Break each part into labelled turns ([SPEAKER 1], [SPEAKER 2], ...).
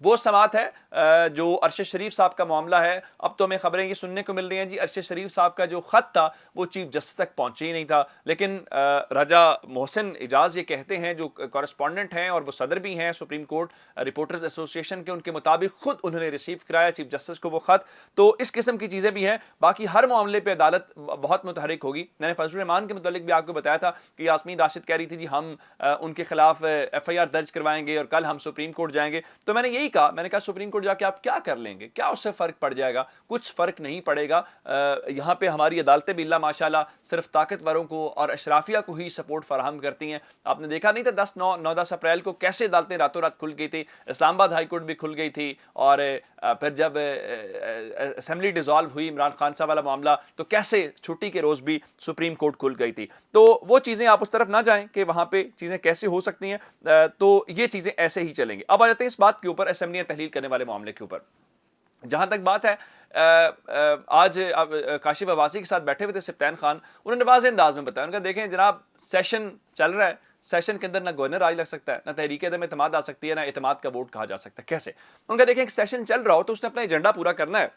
[SPEAKER 1] وہ سماعت ہے جو ارشد شریف صاحب کا معاملہ ہے. اب تو ہمیں خبریں یہ سننے کو مل رہی ہیں جی ارشد شریف صاحب کا جو خط تھا وہ چیف جسٹس تک پہنچے ہی نہیں تھا, لیکن راجہ محسن اجاز یہ کہتے ہیں جو کورسپونڈنٹ ہیں اور وہ صدر بھی ہیں سپریم کورٹ رپورٹرز ایسوسی ایشن کے, ان کے مطابق خود انہوں نے ریسیو کرایا چیف جسٹس کو وہ خط. تو اس قسم کی چیزیں بھی ہیں. باقی ہر معاملے پہ عدالت بہت متحرک ہوگی. میں نے فضل الرحمان کے متعلق بھی آپ کو بتایا تھا کہ یاسمین راشد کہہ رہی تھی جی ہم ان کے خلاف ایف آئی آر درج کروائیں گے اور کل ہم سپریم کورٹ جائیں گے. تو میں نے یہی کہا, میں نے کہا سپریم کورٹ جا کے آپ کیا کر لیں گے, کیا اس سے فرق پڑ جائے گا؟ کچھ فرق نہیں پڑے گا. یہاں پہ ہماری عدالتیں بھی اللہ ماشاءاللہ صرف طاقتوروں کو اور اشرافیہ کو ہی سپورٹ فراہم کرتی ہیں. آپ نے دیکھا نہیں تھا 10 اپریل کو کیسے عدالتیں راتوں رات کھل گئی تھی, اسلام آباد ہائی کورٹ بھی کھل گئی تھی, اور پھر جب اسمبلی ڈیزالو ہوئی عمران خان صاحب والا معاملہ تو کیسے چھٹی کے روز بھی سپریم کورٹ کھل گئی تھی. تو وہ چیزیں آپ اس طرف نہ جائیں کہ وہاں پہ چیزیں کیسے ہو سکتی ہیں, تو یہ چیزیں ایسے ہی چلیں گی. اب آ جاتے ہیں اس بات کے اوپر, اسمبلیاں تحلیل کرنے والے معاملے کے اوپر. جہاں تک بات ہے آج کاشف عباسی کے ساتھ بیٹھے ہوئے تھے سبطین خان, انہوں نے واضح انداز میں بتایا, ان کا دیکھیں جناب سیشن چل رہا ہے, سیشن کے اندر نہ گورنر آج لگ سکتا ہے, نہ تحریک عدم اعتماد آ سکتی ہے, نہ اعتماد کا ووٹ کہا جا سکتا ہے. کیسے؟ ان کا دیکھیں ایک سیشن چل رہا ہو تو اس نے اپنا ایجنڈا پورا کرنا ہے,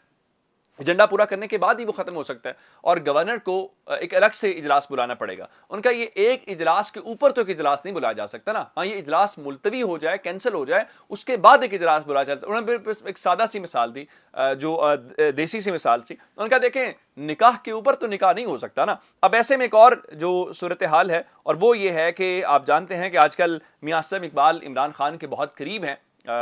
[SPEAKER 1] ایجنڈا پورا کرنے کے بعد ہی وہ ختم ہو سکتا ہے, اور گورنر کو ایک الگ سے اجلاس بلانا پڑے گا. ان کا یہ ایک اجلاس کے اوپر تو ایک اجلاس نہیں بلایا جا سکتا نا, ہاں یہ اجلاس ملتوی ہو جائے, کینسل ہو جائے, اس کے بعد ایک اجلاس بلایا جاتا ہے. انہوں نے ایک سادہ سی مثال دی, جو دیسی سی مثال تھی. ان کا دیکھیں نکاح کے اوپر تو نکاح نہیں ہو سکتا نا. اب ایسے میں ایک اور جو صورتحال ہے, اور وہ یہ ہے کہ آپ جانتے ہیں کہ آج کل میاں اسلم اقبال عمران خان کے بہت قریب ہیں,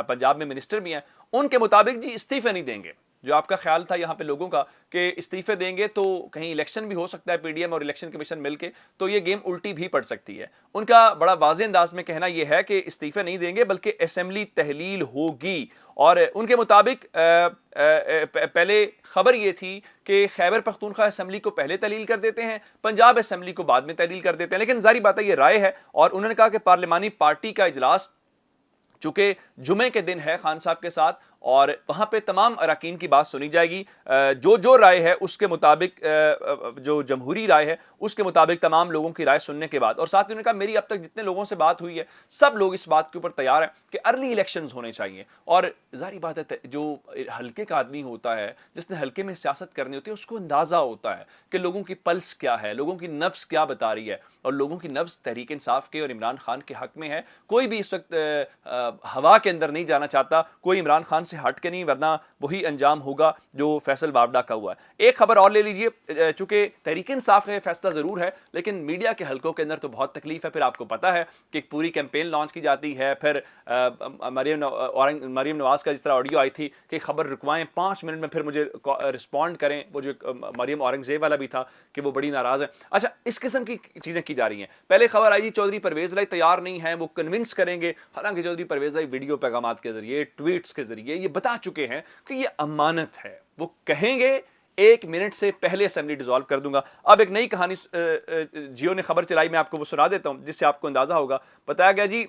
[SPEAKER 1] پنجاب میں منسٹر بھی ہیں. ان کے مطابق جی استعفے نہیں دیں گے. جو آپ کا خیال تھا یہاں پہ لوگوں کا کہ استعفے دیں گے تو کہیں الیکشن بھی ہو سکتا ہے پی ڈی ایم اور الیکشن کمیشن مل کے, تو یہ گیم الٹی بھی پڑ سکتی ہے. ان کا بڑا واضح انداز میں کہنا یہ ہے کہ استعفے نہیں دیں گے بلکہ اسمبلی تحلیل ہوگی. اور ان کے مطابق پہلے خبر یہ تھی کہ خیبر پختونخوا اسمبلی کو پہلے تحلیل کر دیتے ہیں, پنجاب اسمبلی کو بعد میں تحلیل کر دیتے ہیں. لیکن ظاہری بات ہے یہ رائے ہے, اور انہوں نے کہا کہ پارلیمانی پارٹی کا اجلاس چونکہ جمعے کے دن ہے خان صاحب کے ساتھ, اور وہاں پہ تمام اراکین کی بات سنی جائے گی. جو رائے ہے اس کے مطابق, جو جمہوری رائے ہے اس کے مطابق تمام لوگوں کی رائے سننے کے بعد. اور ساتھ ہی انہوں نے کہا میری اب تک جتنے لوگوں سے بات ہوئی ہے سب لوگ اس بات کے اوپر تیار ہیں کہ ارلی الیکشنز ہونے چاہیے. اور ظاہری بات ہے جو ہلکے کا آدمی ہوتا ہے, جس نے ہلکے میں سیاست کرنی ہوتی ہے, اس کو اندازہ ہوتا ہے کہ لوگوں کی پلس کیا ہے, لوگوں کی نبض کیا بتا رہی ہے. اور لوگوں کی نبض تحریک انصاف کے اور عمران خان کے حق میں ہے. کوئی بھی اس وقت ہوا کے اندر نہیں جانا چاہتا, کوئی عمران خان سے ہٹ کے نہیں, ورنہ وہی انجام ہوگا جو فیصل واوڈا کا ہوا ہے. ایک خبر اور لے لیجئے, چونکہ تحریک انصاف کا یہ فیصلہ ضرور ہے لیکن میڈیا کے حلقوں کے اندر تو بہت تکلیف ہے. پھر آپ کو پتا ہے کہ ایک پوری کیمپین لانچ کی جاتی ہے, پھر مریم نواز کا جس طرح آڈیو آئی تھی کہ خبر رکوائیں 5 منٹ میں پھر مجھے رسپونڈ کریں, وہ جو مریم اورنگزیب والا بھی تھا کہ وہ بڑی ناراض ہے. اچھا اس قسم کی چیزیں کی جا رہی ہیں. پہلے خبر آئی چودھری پرویز رائی تیار نہیں ہیں, وہ کنونس کریں گے, حالانکہ چودھری پرویز رائی ویڈیو پیغامات کے ذریعے, ٹویٹس کے ذریعے یہ بتا چکے ہیں کہ یہ امانت ہے. وہ کہیں گے 1 منٹ سے پہلے اسمبلی ڈیزالو کر دوں گا. اب ایک نئی کہانی جیو نے خبر چلائی, میں آپ کو وہ سنا دیتا ہوں جس سے آپ کو اندازہ ہوگا. بتایا گیا جی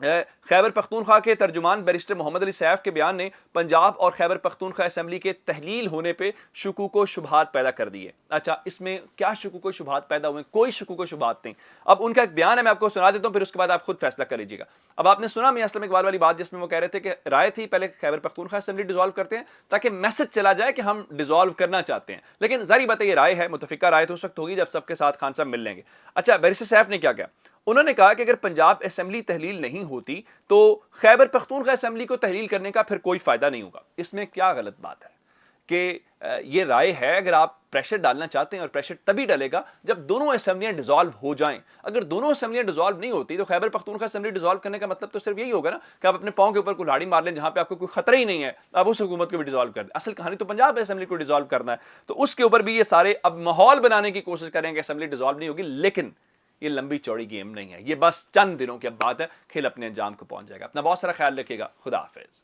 [SPEAKER 1] خیبر پختونخوا کے ترجمان بیرسٹر محمد علی سیف کے بیان نے پنجاب اور خیبر پختونخوا اسمبلی کے تحلیل ہونے پہ شکوک و شبہات پیدا کر دیے. اچھا اس میں کیا شکوک و شبہات پیدا ہوئے؟ کوئی شکوک و شبہات نہیں. اب ان کا ایک بیان ہے, میں آپ کو سنا دیتا ہوں, پھر اس کے بعد آپ خود فیصلہ کر لیجیے گا. اب آپ نے سنا میاں اسلم اقبال والی بات جس میں وہ کہہ رہے تھے کہ رائے تھی پہلے خیبر پختونخوا اسمبلی ڈیزالو کرتے ہیں تاکہ میسج چلا جائے کہ ہم ڈیزالو کرنا چاہتے ہیں. لیکن ظاہری بات ہے یہ رائے ہے, متفقہ رائے تو اس وقت ہوگی جب سب کے ساتھ خان صاحب مل لیں گے. اچھا بیرسٹر سیف نے کیا کہا؟ انہوں نے کہا کہ اگر پنجاب اسمبلی تحلیل نہیں ہوتی تو خیبر پختونخوا اسمبلی کو تحلیل کرنے کا پھر کوئی فائدہ نہیں ہوگا. اس میں کیا غلط بات ہے کہ یہ رائے ہے, اگر آپ پریشر ڈالنا چاہتے ہیں, اور پریشر تبھی ڈلے گا جب دونوں اسمبلیاں ڈیزالو ہو جائیں. اگر دونوں اسمبلیاں ڈیزالو نہیں ہوتی تو خیبر پختونخوا اسمبلی ڈیزالو کرنے کا مطلب تو صرف یہی ہوگا نا کہ آپ اپنے پاؤں کے اوپر کلاڑی مار لیں, جہاں پہ آپ کو کوئی خطرہ ہی نہیں ہے آپ اس حکومت کو بھی ڈیزالو کر دیں. اصل کہانی تو پنجاب اسمبلی کو ڈیزالو کرنا ہے, تو اس کے اوپر بھی یہ سارے اب ماحول بنانے کی کوشش کریں کہ اسمبلی ڈیزالو نہیں ہوگی. لیکن یہ لمبی چوڑی گیم نہیں ہے, یہ بس چند دنوں کی اب بات ہے, کھیل اپنے انجام کو پہنچ جائے گا. اپنا بہت سارا خیال رکھیے گا. خدا حافظ.